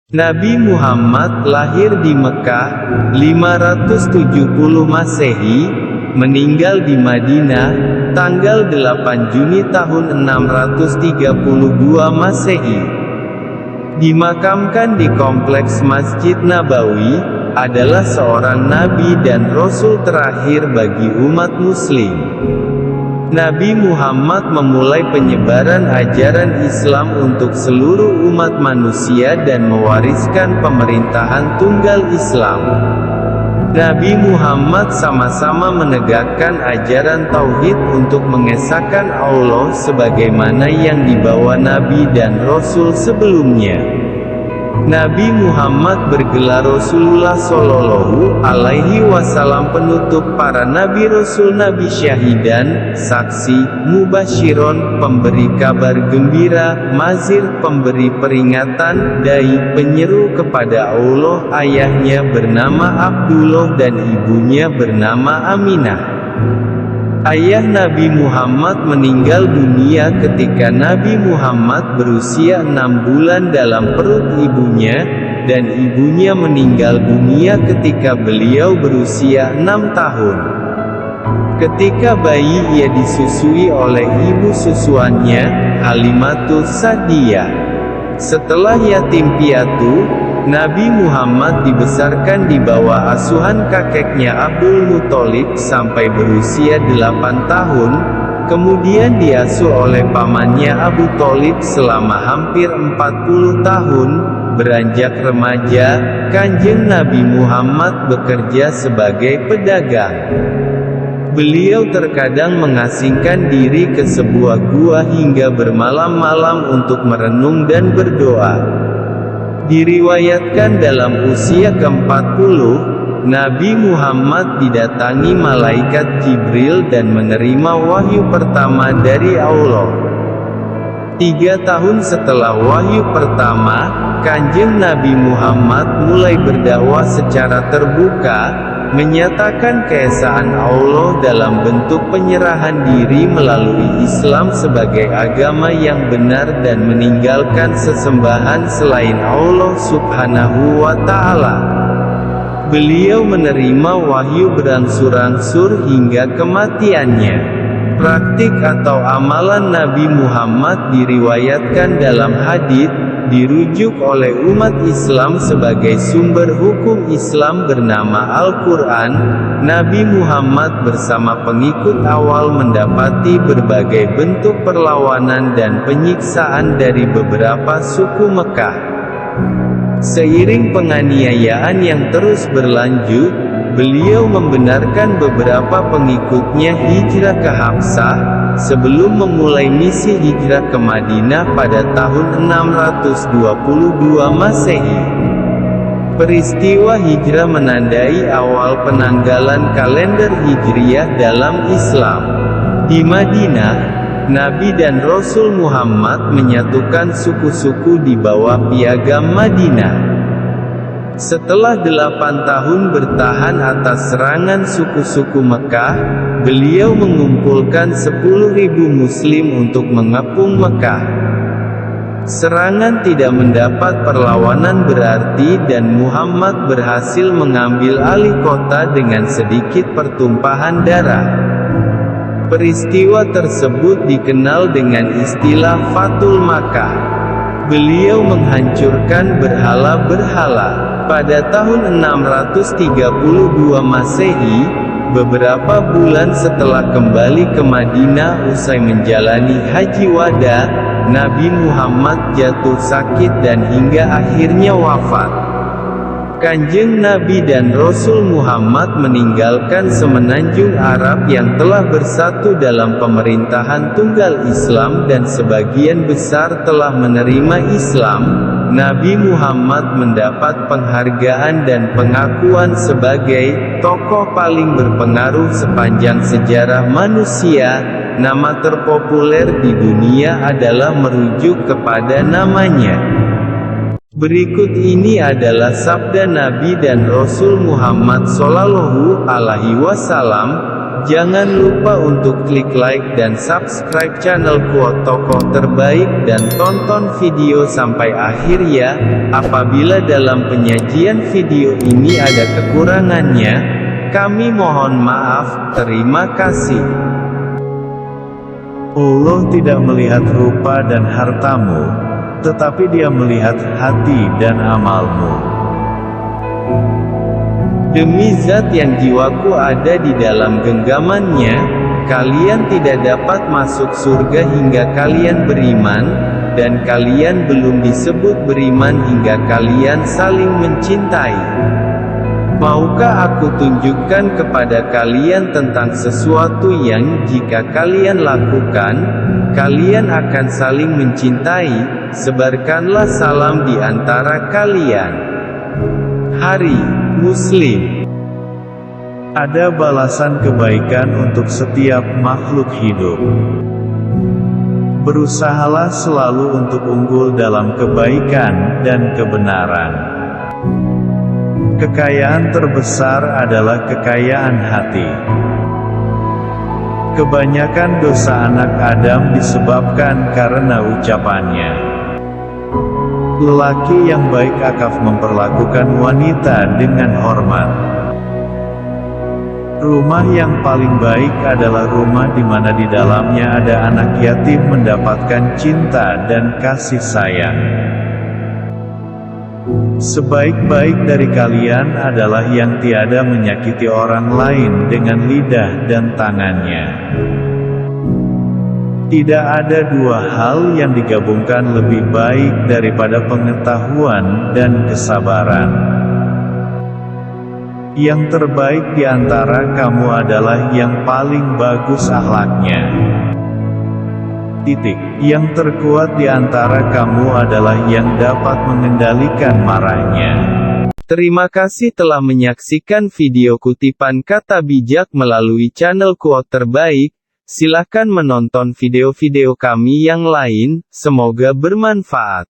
Nabi Muhammad lahir di Mekah, 570 Masehi, meninggal di Madinah, tanggal 8 Juni tahun 632 Masehi. Dimakamkan di Kompleks Masjid Nabawi, adalah seorang Nabi dan Rasul terakhir bagi umat Muslim. Nabi Muhammad memulai penyebaran ajaran Islam untuk seluruh umat manusia dan mewariskan pemerintahan tunggal Islam. Nabi Muhammad sama-sama menegakkan ajaran Tauhid untuk mengesahkan Allah sebagaimana yang dibawa Nabi dan Rasul sebelumnya. Nabi Muhammad bergelar Rasulullah Shallallahu Alaihi Wasallam, penutup para nabi, rasul, nabi, syahidan, saksi, mubasyiron, pemberi kabar gembira, mazir, pemberi peringatan, dai, penyeru kepada Allah. Ayahnya bernama Abdullah dan ibunya bernama Aminah. Ayah Nabi Muhammad meninggal dunia ketika Nabi Muhammad berusia 6 bulan dalam perut ibunya, dan ibunya meninggal dunia ketika beliau berusia 6 tahun. Ketika bayi ia disusui oleh ibu susuannya, Halimatus Sa'diyah. Setelah yatim piatu, Nabi Muhammad dibesarkan di bawah asuhan kakeknya Abdul Muthalib sampai berusia 8 tahun, kemudian diasuh oleh pamannya Abu Thalib selama hampir 40 tahun. Beranjak remaja, Kanjeng Nabi Muhammad bekerja sebagai pedagang. Beliau terkadang mengasingkan diri ke sebuah gua hingga bermalam-malam untuk merenung dan berdoa. Diriwayatkan dalam usia ke-40, Nabi Muhammad didatangi malaikat Jibril dan menerima wahyu pertama dari Allah. 3 tahun setelah wahyu pertama, Kanjeng Nabi Muhammad mulai berdakwah secara terbuka, menyatakan keesaan Allah dalam bentuk penyerahan diri melalui Islam sebagai agama yang benar dan meninggalkan sesembahan selain Allah Subhanahu wa Ta'ala. Beliau menerima wahyu berangsur-angsur hingga kematiannya. Praktik atau amalan Nabi Muhammad diriwayatkan dalam hadits, dirujuk oleh umat Islam sebagai sumber hukum Islam bernama Al-Quran. Nabi Muhammad bersama pengikut awal mendapati berbagai bentuk perlawanan dan penyiksaan dari beberapa suku Mekah. Seiring penganiayaan yang terus berlanjut, beliau membenarkan beberapa pengikutnya hijrah ke Habsah, sebelum memulai misi hijrah ke Madinah pada tahun 622 Masehi. Peristiwa hijrah menandai awal penanggalan kalender Hijriyah dalam Islam. Di Madinah, Nabi dan Rasul Muhammad menyatukan suku-suku di bawah piagam Madinah. Setelah 8 tahun bertahan atas serangan suku-suku Mekah, beliau mengumpulkan 10.000 Muslim untuk mengepung Mekah. Serangan tidak mendapat perlawanan berarti dan Muhammad berhasil mengambil alih kota dengan sedikit pertumpahan darah. Peristiwa tersebut dikenal dengan istilah Fathul Makkah. Beliau menghancurkan berhala-berhala. Pada tahun 632 Masehi, beberapa bulan setelah kembali ke Madinah usai menjalani Haji Wada, Nabi Muhammad jatuh sakit dan hingga akhirnya wafat. Kanjeng Nabi dan Rasul Muhammad meninggalkan semenanjung Arab yang telah bersatu dalam pemerintahan tunggal Islam dan sebagian besar telah menerima Islam. Nabi Muhammad mendapat penghargaan dan pengakuan sebagai tokoh paling berpengaruh sepanjang sejarah manusia. Nama terpopuler di dunia adalah merujuk kepada namanya. Berikut ini adalah sabda Nabi dan Rasul Muhammad Shallallahu Alaihi Wasallam Jangan lupa untuk klik like dan subscribe channel Quote Tokoh Terbaik dan tonton video sampai akhir ya. Apabila dalam penyajian video ini ada kekurangannya, kami mohon maaf. Terima kasih. Allah tidak melihat rupa dan hartamu, tetapi Dia melihat hati dan amalmu. Demi zat yang jiwaku ada di dalam genggamannya, kalian tidak dapat masuk surga hingga kalian beriman, dan kalian belum disebut beriman hingga kalian saling mencintai. Maukah aku tunjukkan kepada kalian tentang sesuatu yang jika kalian lakukan, kalian akan saling mencintai? Sebarkanlah salam di antara kalian. Hari Muslim. Ada balasan kebaikan untuk setiap makhluk hidup. Berusahalah selalu untuk unggul dalam kebaikan dan kebenaran. Kekayaan terbesar adalah kekayaan hati. Kebanyakan dosa anak Adam disebabkan karena ucapannya. Lelaki yang baik akaf memperlakukan wanita dengan hormat. Rumah yang paling baik adalah rumah di mana di dalamnya ada anak yatim mendapatkan cinta dan kasih sayang. Sebaik-baik dari kalian adalah yang tiada menyakiti orang lain dengan lidah dan tangannya. Tidak ada dua hal yang digabungkan lebih baik daripada pengetahuan dan kesabaran. Yang terbaik di antara kamu adalah yang paling bagus akhlaknya. Yang terkuat di antara kamu adalah yang dapat mengendalikan marahnya. Terima kasih telah menyaksikan video kutipan kata bijak melalui channel Quote Terbaik. Silakan menonton video-video kami yang lain, semoga bermanfaat.